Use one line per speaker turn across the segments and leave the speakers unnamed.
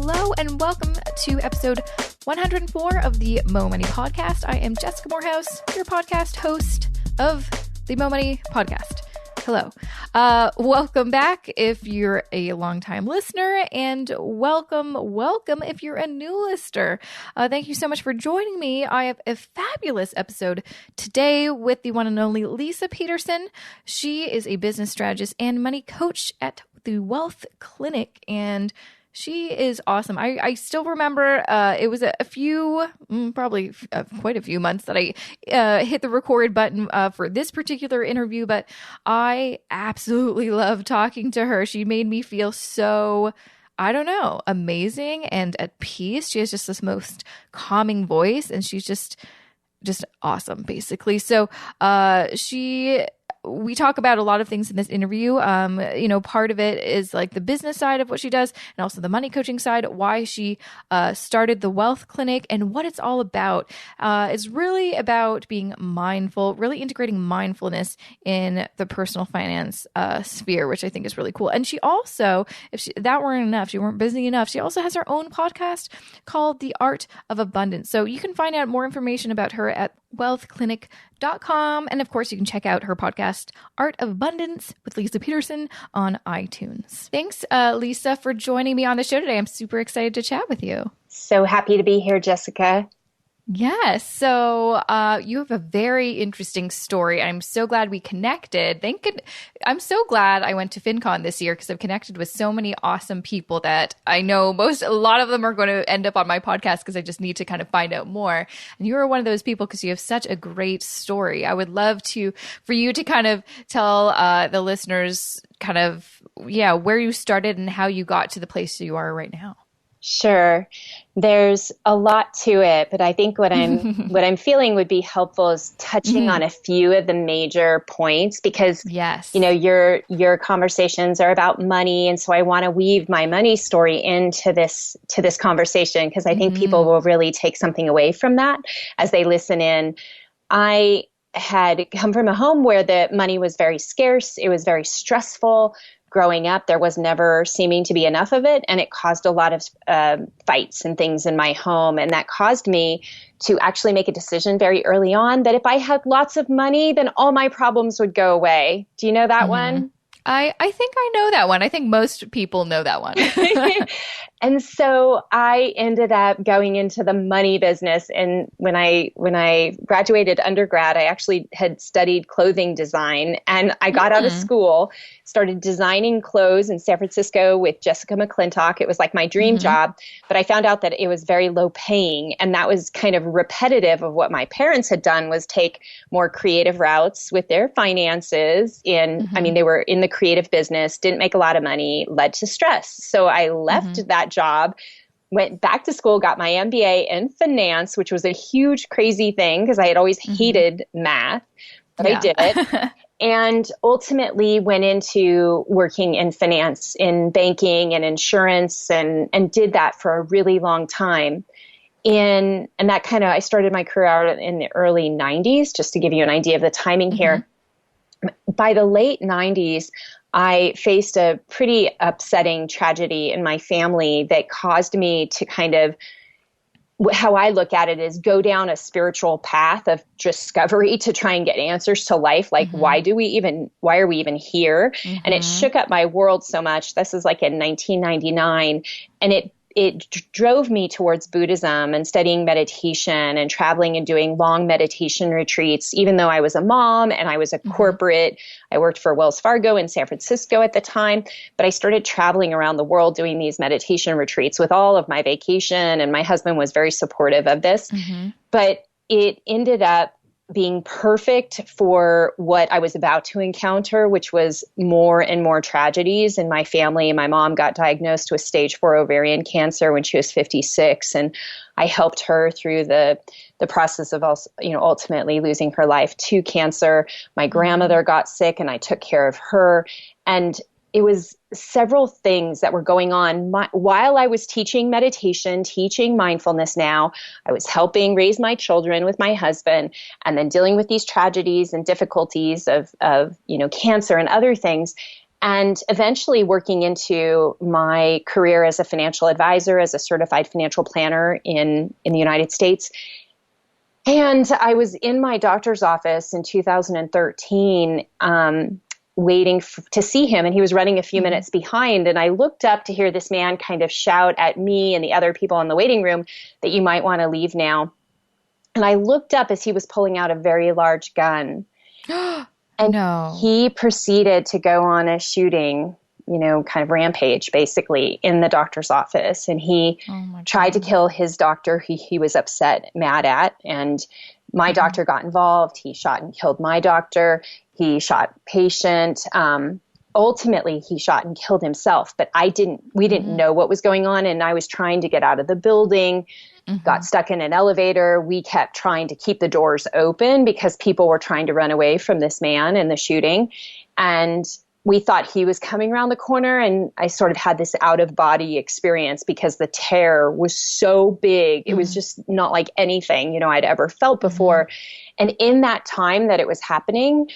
Hello and welcome to episode 104 of the Mo Money Podcast. I am Jessica Morehouse, your podcast host of the Mo Money Podcast. Hello. Welcome back if you're a longtime listener, and welcome if you're a new listener. Thank you so much for joining me. I have a fabulous episode today with the one and only Leisa Peterson. She is a business strategist and money coach at the Wealth Clinic, and she is awesome. I still remember it was quite a few months that I hit the record button for this particular interview, but I absolutely love talking to her. She made me feel so, amazing and at peace. She has just this most calming voice, and she's just awesome, basically. So we talk about a lot of things in this interview. Part of it is like the business side of what she does, and also the money coaching side, why she started the Wealth Clinic and what it's all about. It's really about being mindful, really integrating mindfulness in the personal finance sphere, which I think is really cool. And she also, that weren't enough, she weren't busy enough, she also has her own podcast called The Art of Abundance. So you can find out more information about her at wealthclinic.com. And of course, you can check out her podcast, Art of Abundance with Leisa Peterson, on iTunes. Thanks, Leisa, for joining me on the show today. I'm super excited to chat with you.
So happy to be here, Jessica.
Yes. So you have a very interesting story. I'm so glad we connected. I'm so glad I went to FinCon this year because I've connected with so many awesome people that I know a lot of them are going to end up on my podcast because I just need to kind of find out more. And you are one of those people because you have such a great story. I would love for you to kind of tell the listeners where you started and how you got to the place you are right now.
Sure. There's a lot to it, but I think what I'm feeling would be helpful is touching on a few of the major points because,
yes,
your conversations are about money. And so I want to weave my money story into this conversation because I think people will really take something away from that as they listen in. I had come from a home where the money was very scarce. It was very stressful. Growing up, there was never seeming to be enough of it, and it caused a lot of fights and things in my home. And that caused me to actually make a decision very early on that if I had lots of money, then all my problems would go away. Do you know that one?
I think I know that one. I think most people know that one.
And so I ended up going into the money business. And when I graduated undergrad, I actually had studied clothing design, and I got out of school, started designing clothes in San Francisco with Jessica McClintock. It was like my dream job, but I found out that it was very low paying. And that was kind of repetitive of what my parents had done, was take more creative routes with their finances. They were in the creative business, didn't make a lot of money, led to stress. So I left that job, went back to school, got my MBA in finance, which was a huge, crazy thing because I had always hated math, but I did it. And ultimately went into working in finance, in banking and insurance, and did that for a really long time. And that I started my career out in the early 90s, just to give you an idea of the timing here. By the late 90s, I faced a pretty upsetting tragedy in my family that caused me to how I look at it is go down a spiritual path of discovery to try and get answers to life. Like, why are we even here? And it shook up my world so much. This is like in 1999. And it drove me towards Buddhism and studying meditation and traveling and doing long meditation retreats, even though I was a mom and I was a corporate. I worked for Wells Fargo in San Francisco at the time, but I started traveling around the world doing these meditation retreats with all of my vacation, and my husband was very supportive of this. But it ended up being perfect for what I was about to encounter, which was more and more tragedies in my family. My mom got diagnosed with stage 4 ovarian cancer when she was 56, and I helped her through the process of ultimately losing her life to cancer. My grandmother got sick, and I took care of her. And it was several things that were going on while I was teaching meditation, teaching mindfulness now. I was helping raise my children with my husband, and then dealing with these tragedies and difficulties of cancer and other things. and eventually working into my career as a financial advisor, as a certified financial planner in the United States. And I was in my doctor's office in 2013, waiting to see him, and he was running a few minutes behind. And I looked up to hear this man kind of shout at me and the other people in the waiting room that you might want to leave now. And I looked up as he was pulling out a very large gun. And
No.
he proceeded to go on a shooting, kind of rampage, basically, in the doctor's office. And he tried to kill his doctor, he was upset, mad at. And my doctor got involved. He shot and killed my doctor. He shot patient. Ultimately, he shot and killed himself. But we didn't know what was going on. And I was trying to get out of the building. Got stuck in an elevator. We kept trying to keep the doors open because people were trying to run away from this man and the shooting. And we thought he was coming around the corner. And I sort of had this out of body experience because the terror was so big. It was just not like anything, I'd ever felt before. And in that time that it was happening,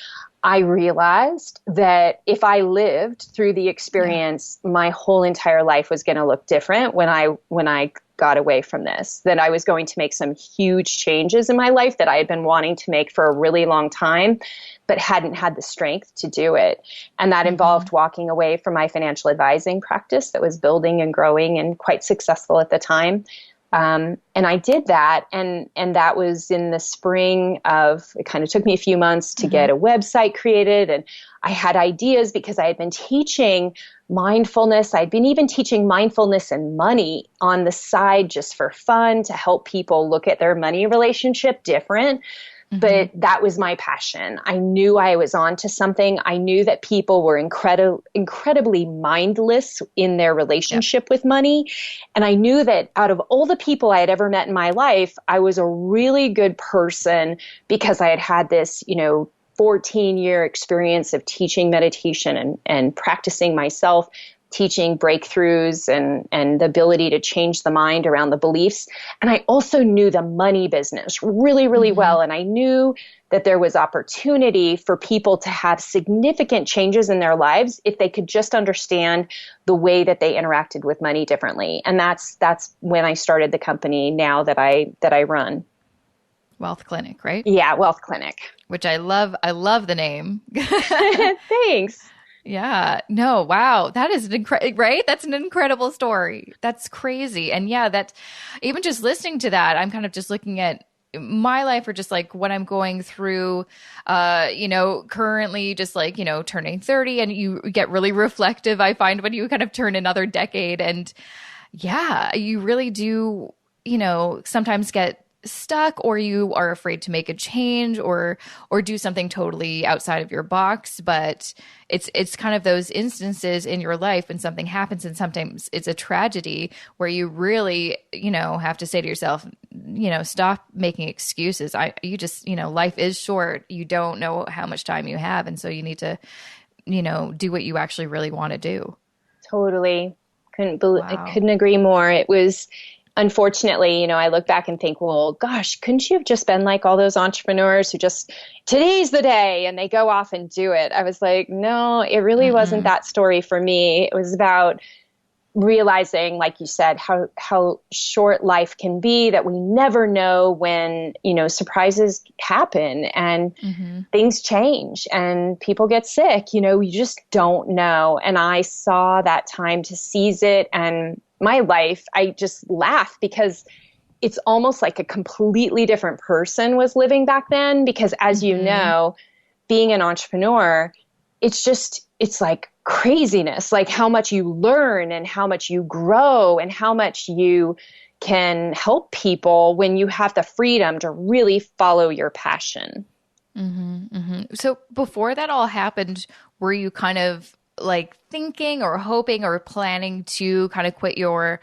I realized that if I lived through the experience, my whole entire life was going to look different when I got away from this, that I was going to make some huge changes in my life that I had been wanting to make for a really long time, but hadn't had the strength to do it. And that involved walking away from my financial advising practice that was building and growing and quite successful at the time. And I did that. And that was in the spring it kind of took me a few months to get a website created. And I had ideas because I had been teaching mindfulness. I'd been even teaching mindfulness and money on the side just for fun to help people look at their money relationship different. But that was my passion. I knew I was onto something. I knew that people were incredibly mindless in their relationship with money. And I knew that out of all the people I had ever met in my life, I was a really good person because I had had this, 14-year experience of teaching meditation and practicing myself, teaching breakthroughs and the ability to change the mind around the beliefs. And I also knew the money business really, really well. And I knew that there was opportunity for people to have significant changes in their lives if they could just understand the way that they interacted with money differently. And that's when I started the company now that I run.
Wealth Clinic, right?
Yeah, Wealth Clinic.
Which I love. I love the name.
Thanks.
Yeah. No, wow. That is right? That's an incredible story. That's crazy. And yeah, that even just listening to that, I'm kind of just looking at my life or just like what I'm going through, currently just like, turning 30 and you get really reflective. I find when you kind of turn another decade and yeah, you really do, sometimes get stuck or you are afraid to make a change or do something totally outside of your box. But it's kind of those instances in your life when something happens and sometimes it's a tragedy where you really, have to say to yourself, stop making excuses. Life is short. You don't know how much time you have. And so you need to, do what you actually really want to do.
Totally. I couldn't agree more. It was, unfortunately, I look back and think, well, gosh, couldn't you have just been like all those entrepreneurs who just, today's the day, and they go off and do it? I was like, no, it really wasn't that story for me. It was about realizing, like you said, how short life can be, that we never know when, surprises happen and things change and people get sick. You just don't know. And I saw that time to seize it. And my life, I just laugh because it's almost like a completely different person was living back then. Because as you know, being an entrepreneur, it's like craziness, like how much you learn and how much you grow and how much you can help people when you have the freedom to really follow your passion.
So before that all happened, were you kind of like thinking or hoping or planning to kind of quit your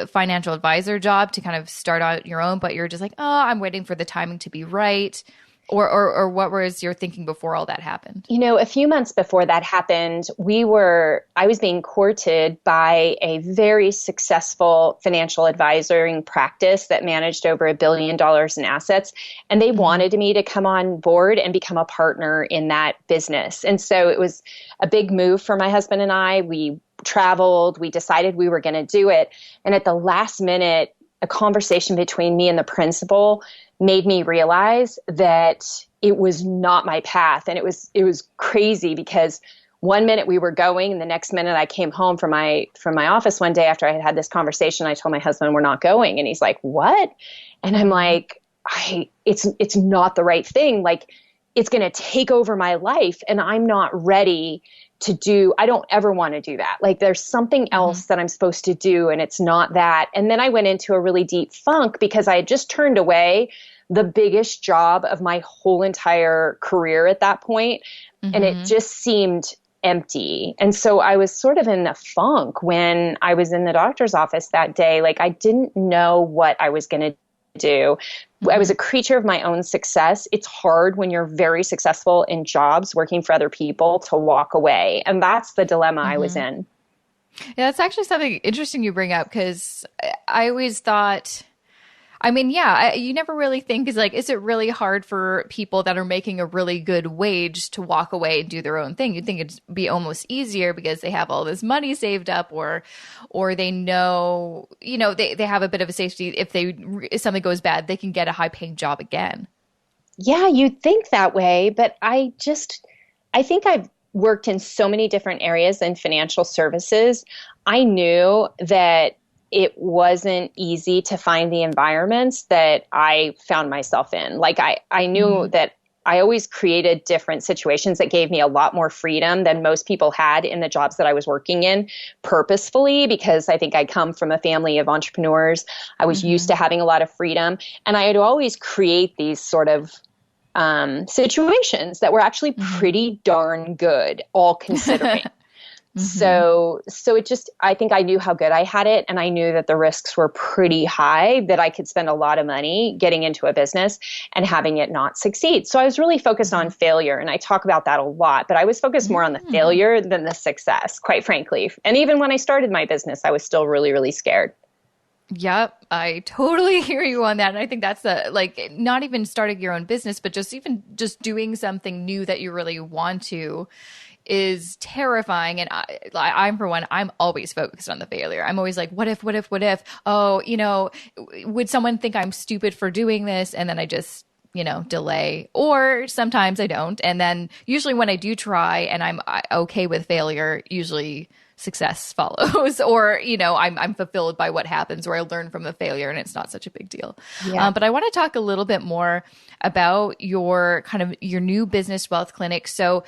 financial advisor job to kind of start out your own, but you're just like, oh, I'm waiting for the timing to be right? Or what was your thinking before all that happened?
A few months before that happened, I was being courted by a very successful financial advisory practice that managed over $1 billion in assets. And they wanted me to come on board and become a partner in that business. And so it was a big move for my husband and I. We traveled, we decided we were going to do it. And at the last minute, a conversation between me and the principal made me realize that it was not my path. And it was crazy because one minute we were going and the next minute I came home from my office one day after I had this conversation. I told my husband we're not going. And he's like, what? And I'm like, it's not the right thing. Like, it's going to take over my life and I'm not ready I don't ever want to do that. Like, there's something else that I'm supposed to do and it's not that. And then I went into a really deep funk because I had just turned away the biggest job of my whole entire career at that point. And it just seemed empty. And so I was sort of in a funk when I was in the doctor's office that day. Like, I didn't know what I was going to do. I was a creature of my own success. It's hard when you're very successful in jobs working for other people to walk away. And that's the dilemma I was in.
Yeah, that's actually something interesting you bring up, because I always thought, I mean, yeah, you never really think is it really hard for people that are making a really good wage to walk away and do their own thing? You'd think it'd be almost easier because they have all this money saved up, or they know, they have a bit of a safety. If something goes bad, they can get a high paying job again.
Yeah, you'd think that way. But I think I've worked in so many different areas in financial services. I knew that it wasn't easy to find the environments that I found myself in. Like, I knew that I always created different situations that gave me a lot more freedom than most people had in the jobs that I was working in, purposefully, because I think I come from a family of entrepreneurs. I was used to having a lot of freedom. And I had always create these sort of situations that were actually pretty darn good, all considering. So I think I knew how good I had it, and I knew that the risks were pretty high, that I could spend a lot of money getting into a business and having it not succeed. So I was really focused on failure, and I talk about that a lot, but I was focused more on the failure than the success, quite frankly. And even when I started my business, I was still really, really scared.
Yep, I totally hear you on that. And I think that's not even starting your own business, but just doing something new that you really want to is terrifying. And I'm, for one, I'm always focused on the failure. I'm always like, what if? Oh, would someone think I'm stupid for doing this? And then I just, delay. Or sometimes I don't. And then usually when I do try and I'm okay with failure, usually success follows, or, I'm fulfilled by what happens, or I learn from the failure and it's not such a big deal.
Yeah.
But I want to talk a little bit more about your new business wealth clinic. So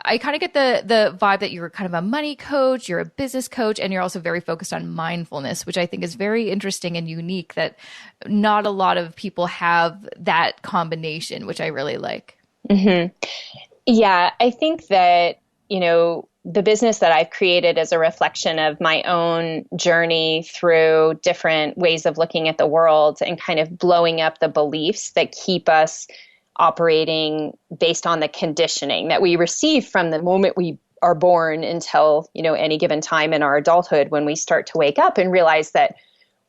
I kind of get the vibe that you're kind of a money coach, you're a business coach, and you're also very focused on mindfulness, which I think is very interesting and unique, that not a lot of people have that combination, which I really like.
Yeah, I think that, the business that I've created is a reflection of my own journey through different ways of looking at the world and kind of blowing up the beliefs that keep us operating based on the conditioning that we receive from the moment we are born until, any given time in our adulthood, when we start to wake up and realize that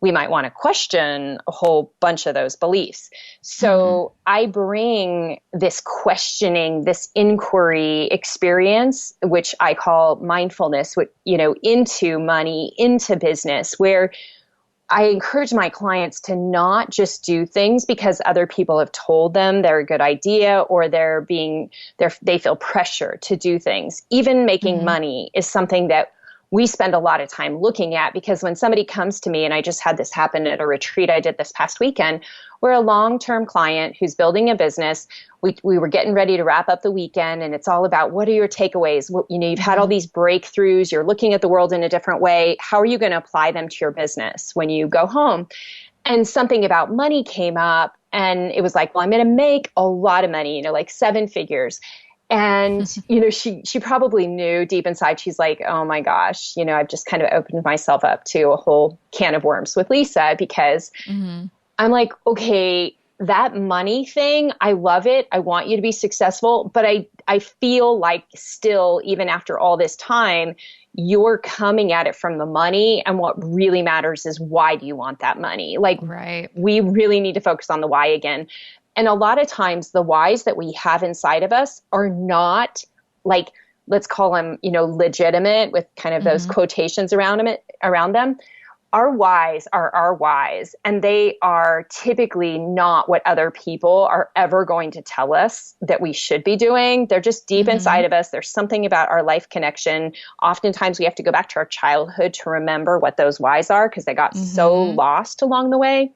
we might want to question a whole bunch of those beliefs. So I bring this questioning, this inquiry experience, which I call mindfulness, into money, into business, where I encourage my clients to not just do things because other people have told them they're a good idea, or they feel pressure to do things. Even making money is something that we spend a lot of time looking at, because when somebody comes to me, and I just had this happen at a retreat I did this past weekend, we're a long-term client who's building a business. We were getting ready to wrap up the weekend, and it's all about, what are your takeaways? You've had all these breakthroughs. You're looking at the world in a different way. How are you going to apply them to your business when you go home? And something about money came up, and it was like, well, I'm going to make a lot of money, like 7 figures. And, she probably knew deep inside, she's like, oh my gosh, I've just kind of opened myself up to a whole can of worms with Leisa, because I'm like, okay, that money thing, I love it. I want you to be successful, but I feel like still, even after all this time, you're coming at it from the money. And what really matters is, why do you want that money? Like,
Right.
we really need to focus on the why again. And a lot of times the whys that we have inside of us are not, like, let's call them, legitimate, with kind of those quotations around them. Our whys are our whys, and they are typically not what other people are ever going to tell us that we should be doing. They're just deep inside of us. There's something about our life connection. Oftentimes we have to go back to our childhood to remember what those whys are, because they got so lost along the way,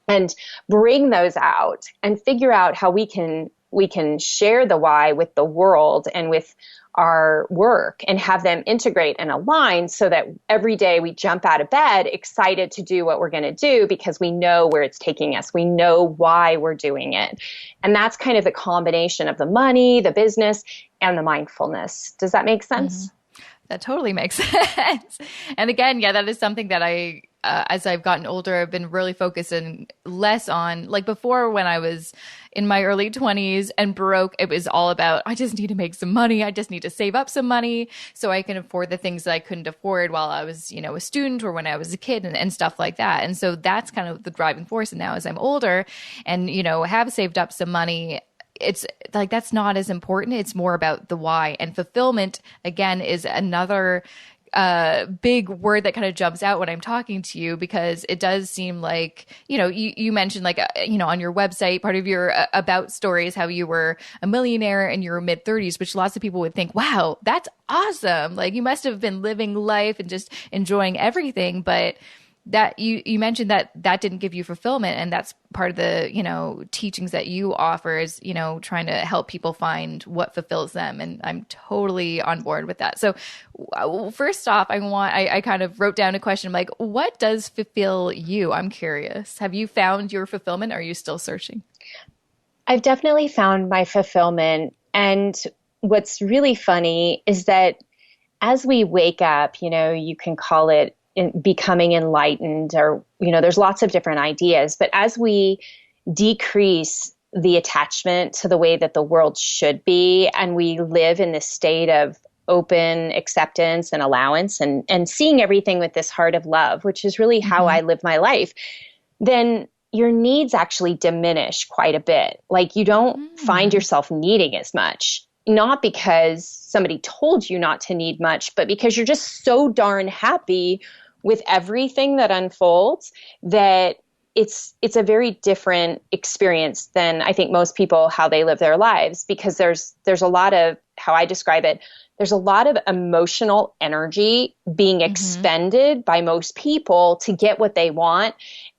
and bring those out and figure out how we can share the why with the world and with our work, and have them integrate and align, so that every day we jump out of bed excited to do what we're going to do, because we know where it's taking us. We know why we're doing it. And that's kind of the combination of the money, the business, and the mindfulness. Does that make sense?
That totally makes sense. And again, yeah, that is something that as I've gotten older, I've been really focusing less on. Like before, when I was in my early 20s and broke, it was all about, I just need to make some money. I just need to save up some money so I can afford the things that I couldn't afford while I was, a student, or when I was a kid, and stuff like that. And so that's kind of the driving force. And now as I'm older and, have saved up some money, it's like, that's not as important. It's more about the why. And fulfillment, again, is another big word that kind of jumps out when I'm talking to you, because it does seem like, you mentioned, like, on your website, part of your about story is how you were a millionaire in your mid 30s, which lots of people would think, wow, that's awesome. Like, you must have been living life and just enjoying everything. But that you mentioned that didn't give you fulfillment, and that's part of the teachings that you offer is trying to help people find what fulfills them, and I'm totally on board with that. So first off, I kind of wrote down a question like, what does fulfill you? I'm curious. Have you found your fulfillment? Or are you still searching?
I've definitely found my fulfillment, and what's really funny is that as we wake up, you can call it becoming enlightened, or, there's lots of different ideas. But as we decrease the attachment to the way that the world should be, and we live in this state of open acceptance and allowance, and seeing everything with this heart of love, which is really how I live my life, then your needs actually diminish quite a bit. Like, you don't find yourself needing as much. Not because somebody told you not to need much, but because you're just so darn happy with everything that unfolds, that it's a very different experience than I think most people, how they live their lives, because there's a lot of, how I describe it, there's a lot of emotional energy being expended by most people to get what they want.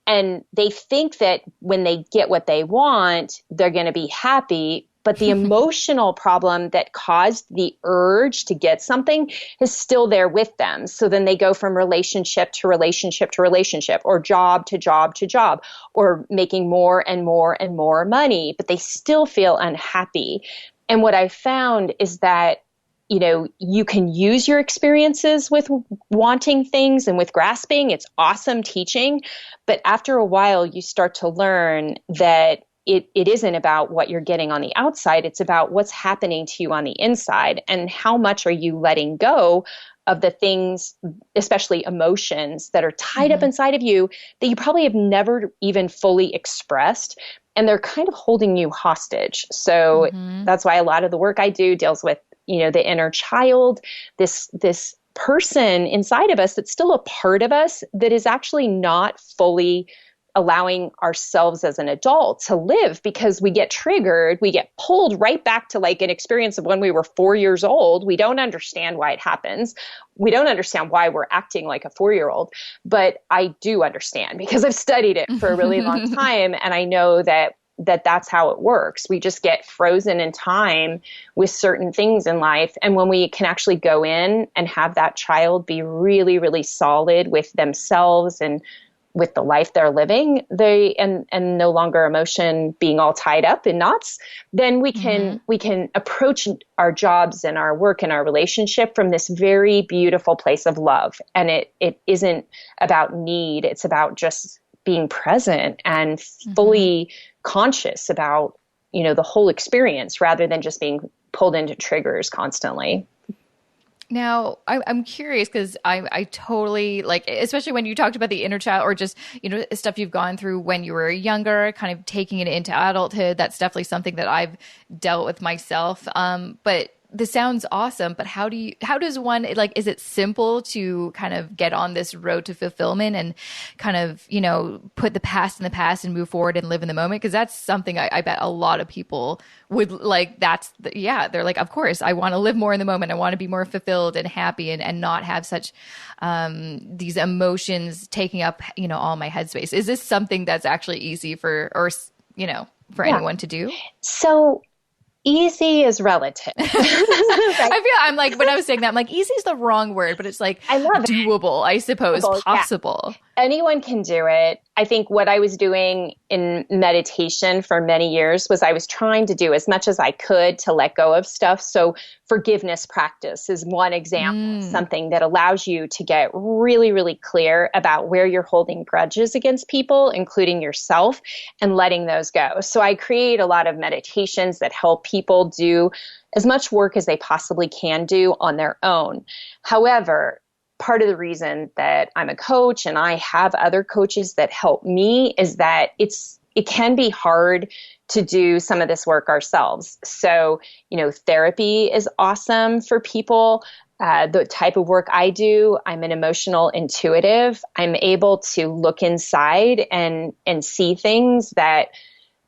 And they think that when they get what they want, they're going to be happy. But the emotional problem that caused the urge to get something is still there with them. So then they go from relationship to relationship to relationship, or job to job to job, or making more and more and more money, but they still feel unhappy. And what I found is that, you can use your experiences with wanting things and with grasping. It's awesome teaching. But after a while, you start to learn that it isn't about what you're getting on the outside. It's about what's happening to you on the inside, and how much are you letting go of the things, especially emotions, that are tied up inside of you that you probably have never even fully expressed. And they're kind of holding you hostage. So that's why a lot of the work I do deals with, the inner child, this person inside of us that's still a part of us that is actually not fully allowing ourselves as an adult to live, because we get triggered, we get pulled right back to like an experience of when we were 4 years old. We don't understand why it happens. We don't understand why we're acting like a 4-year-old, but I do understand, because I've studied it for a really long time. And I know that's how it works. We just get frozen in time with certain things in life. And when we can actually go in and have that child be really, really solid with themselves and with the life they're living, and no longer emotion being all tied up in knots, then we can approach our jobs and our work and our relationship from this very beautiful place of love. And it isn't about need. It's about just being present and fully conscious about, the whole experience rather than just being pulled into triggers constantly.
Now, I'm curious because I totally like, especially when you talked about the inner child or just, stuff you've gone through when you were younger, kind of taking it into adulthood. That's definitely something that I've dealt with myself. But this sounds awesome. But how does one, like, is it simple to kind of get on this road to fulfillment and kind of, put the past in the past and move forward and live in the moment? Because that's something I bet a lot of people would like. They're like, of course, I want to live more in the moment. I want to be more fulfilled and happy and not have such these emotions taking up, all my headspace. Is this something that's actually easy for anyone to do?
So easy is relative.
Right? I'm like, when I was saying that, I'm like, easy is the wrong word, but it's like
I love
doable, I suppose, possible.
Yeah. Anyone can do it. I think what I was doing in meditation for many years was I was trying to do as much as I could to let go of stuff. So forgiveness practice is one example, something that allows you to get really, really clear about where you're holding grudges against people, including yourself, and letting those go. So I create a lot of meditations that help people do as much work as they possibly can do on their own. However, part of the reason that I'm a coach and I have other coaches that help me is that it can be hard to do some of this work ourselves. So, therapy is awesome for people. The type of work I do, I'm an emotional intuitive. I'm able to look inside and see things that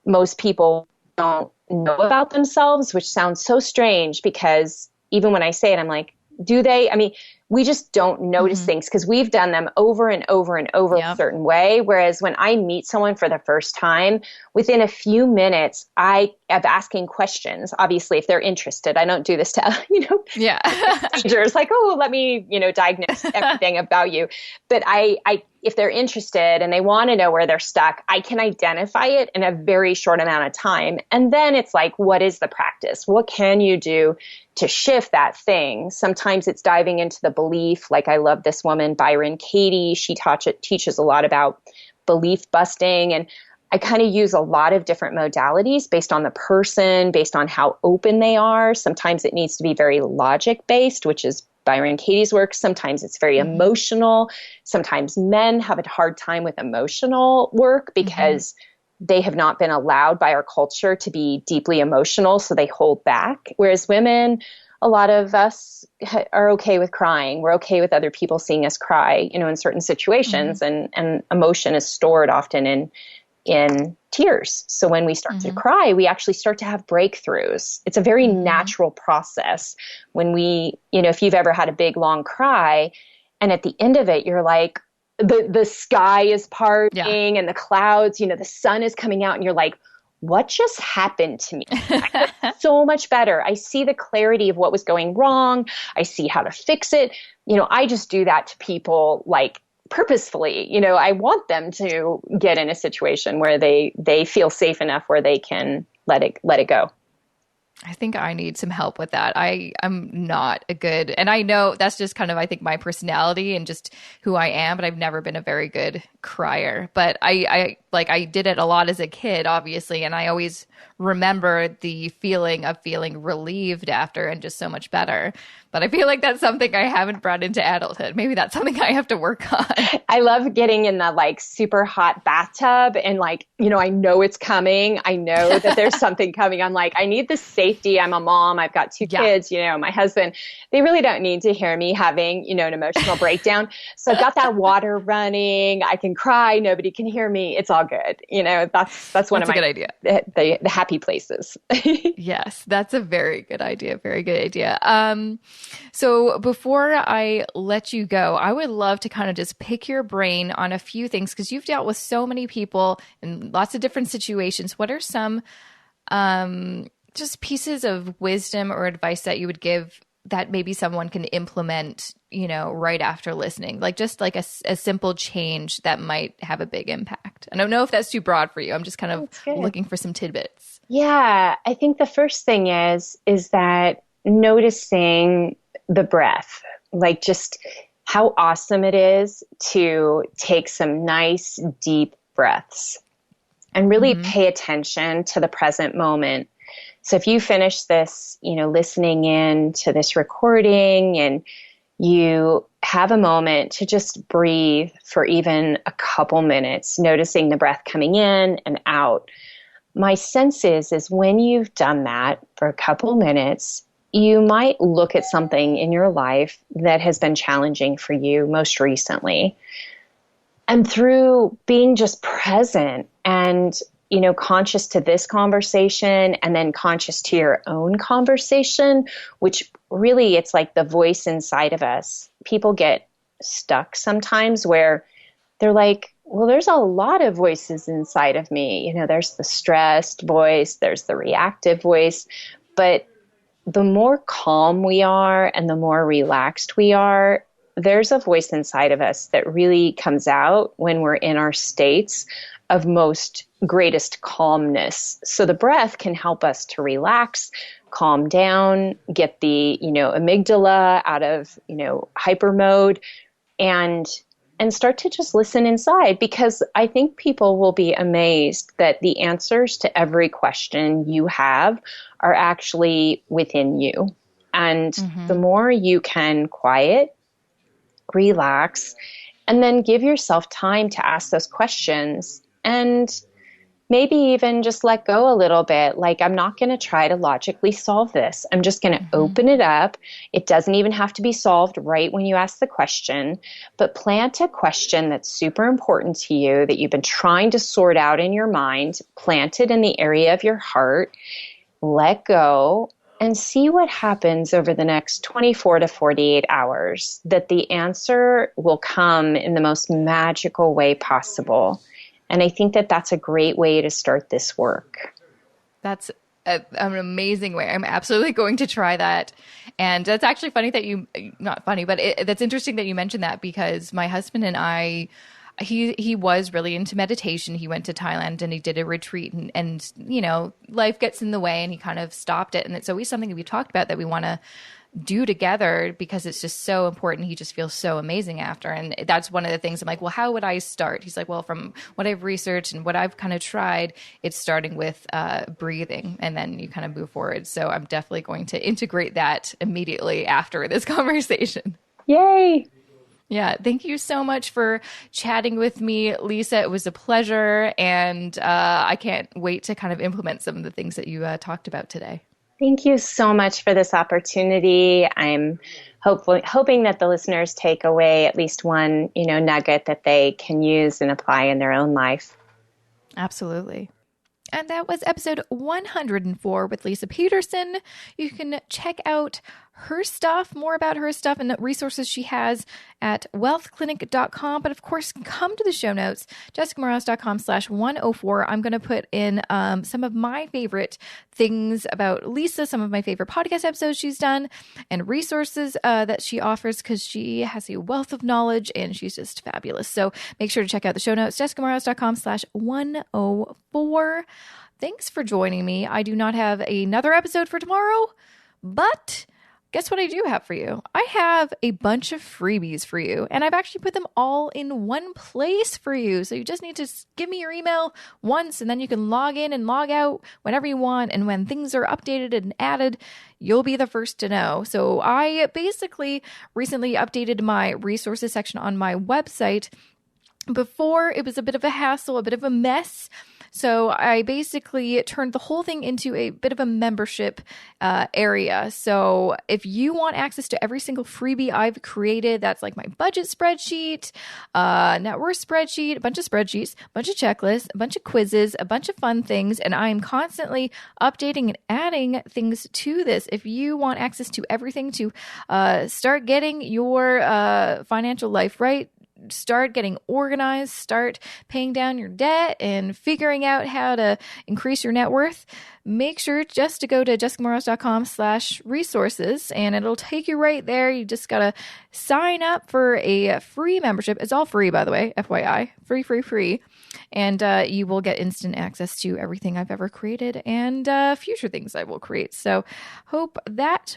most people don't know about themselves, which sounds so strange because even when I say it, I'm like, do they? I mean, we just don't notice things because we've done them over and over and over a certain way. Whereas when I meet someone for the first time, within a few minutes, I am asking questions. Obviously, if they're interested, I don't do this to, strangers like, oh, let me, diagnose everything about you. But if they're interested and they want to know where they're stuck, I can identify it in a very short amount of time. And then it's like, what is the practice? What can you do to shift that thing? Sometimes it's diving into the belief. Like I love this woman, Byron Katie. She teaches a lot about belief busting. And I kind of use a lot of different modalities based on the person, based on how open they are. Sometimes it needs to be very logic based, which is Byron Katie's work. Sometimes it's very emotional. Sometimes men have a hard time with emotional work because they have not been allowed by our culture to be deeply emotional, so they hold back. Whereas women, a lot of us are okay with crying. We're okay with other people seeing us cry, in certain situations, and emotion is stored often in tears. So when we start to cry, we actually start to have breakthroughs. It's a very natural process. When we, if you've ever had a big, long cry, and at the end of it, you're like, the sky is parting and the clouds, the sun is coming out, and you're like, what just happened to me? I feel so much better. I see the clarity of what was going wrong. I see how to fix it. I just do that to people like purposefully. I want them to get in a situation where they feel safe enough where they can let it go.
I think I need some help with that. I'm not a good, and I know that's just kind of, I think, my personality and just who I am, but I've never been a very good crier. But I did it a lot as a kid, obviously, and I always remember the feeling of feeling relieved after and just so much better. But I feel like that's something I haven't brought into adulthood. Maybe that's something I have to work on.
I love getting in the like super hot bathtub and like, I know it's coming. I know that there's something coming. I'm like, I need the safety. I'm a mom. I've got two kids, my husband. They really don't need to hear me having, an emotional breakdown. So I've got that water running. I can cry. Nobody can hear me. It's all good. That's one of my
good idea.
The happy places.
Yes, that's a very good idea. Very good idea. So before I let you go, I would love to kind of just pick your brain on a few things because you've dealt with so many people in lots of different situations. What are some just pieces of wisdom or advice that you would give that maybe someone can implement, right after listening? Like just like a simple change that might have a big impact. I don't know if that's too broad for you. I'm just kind of looking for some tidbits.
Yeah, I think the first thing is that noticing the breath, like just how awesome it is to take some nice deep breaths. and really pay attention to the present moment. So if you finish this, listening in to this recording and you have a moment to just breathe for even a couple minutes, noticing the breath coming in and out. My sense is when you've done that for a couple minutes, you might look at something in your life that has been challenging for you most recently. And through being just present and conscious to this conversation and then conscious to your own conversation, which really it's like the voice inside of us. People get stuck sometimes where they're like, well, there's a lot of voices inside of me. There's the stressed voice, there's the reactive voice, but the more calm we are and the more relaxed we are, there's a voice inside of us that really comes out when we're in our states of most greatest calmness. So the breath can help us to relax, calm down, get the, amygdala out of, hyper mode and start to just listen inside, because I think people will be amazed that the answers to every question you have are actually within you. And the more you can quiet, relax, and then give yourself time to ask those questions and maybe even just let go a little bit. Like, I'm not going to try to logically solve this. I'm just going to open it up. It doesn't even have to be solved right when you ask the question, but plant a question that's super important to you that you've been trying to sort out in your mind. Plant it in the area of your heart. Let go and see what happens over the next 24 to 48 hours, that the answer will come in the most magical way possible. And I think that that's a great way to start this work.
That's an amazing way. I'm absolutely going to try that. And that's actually funny that not funny, but that's interesting that you mentioned that, because my husband and I, he was really into meditation. He went to Thailand and he did a retreat and life gets in the way and he kind of stopped it. And it's always something that we talked about that we want to do together because it's just so important. He just feels so amazing after. And that's one of the things I'm like, well, how would I start? He's like, well, from what I've researched and what I've kind of tried, it's starting with breathing and then you kind of move forward. So I'm definitely going to integrate that immediately after this conversation.
Yay.
Yeah. Thank you so much for chatting with me, Leisa. It was a pleasure. And I can't wait to kind of implement some of the things that you talked about today.
Thank you so much for this opportunity. I'm hoping that the listeners take away at least one, nugget that they can use and apply in their own life.
Absolutely. And that was episode 104 with Leisa Peterson. You can check out her stuff, more about her stuff and the resources she has at wealthclinic.com. But of course, come to the show notes, jessicamorales.com/104. I'm going to put in some of my favorite things about Leisa, some of my favorite podcast episodes she's done, and resources that she offers, because she has a wealth of knowledge and she's just fabulous. So make sure to check out the show notes, jessicamorales.com/104. Thanks for joining me. I do not have another episode for tomorrow, but guess what I do have for you? I have a bunch of freebies for you, and I've actually put them all in one place for you. So you just need to give me your email once, and then you can log in and log out whenever you want. And when things are updated and added, you'll be the first to know. So I basically recently updated my resources section on my website. Before, it was a bit of a hassle, a bit of a mess. So I basically turned the whole thing into a bit of a membership area. So if you want access to every single freebie I've created, that's like my budget spreadsheet, net worth spreadsheet, a bunch of spreadsheets, a bunch of checklists, a bunch of quizzes, a bunch of fun things. And I'm constantly updating and adding things to this. If you want access to everything to start getting your financial life right, start getting organized, start paying down your debt and figuring out how to increase your net worth, make sure just to go to jessicamorales.com/resources and it'll take you right there. You just got to sign up for a free membership. It's all free, by the way, FYI, free. And you will get instant access to everything I've ever created and future things I will create. So hope that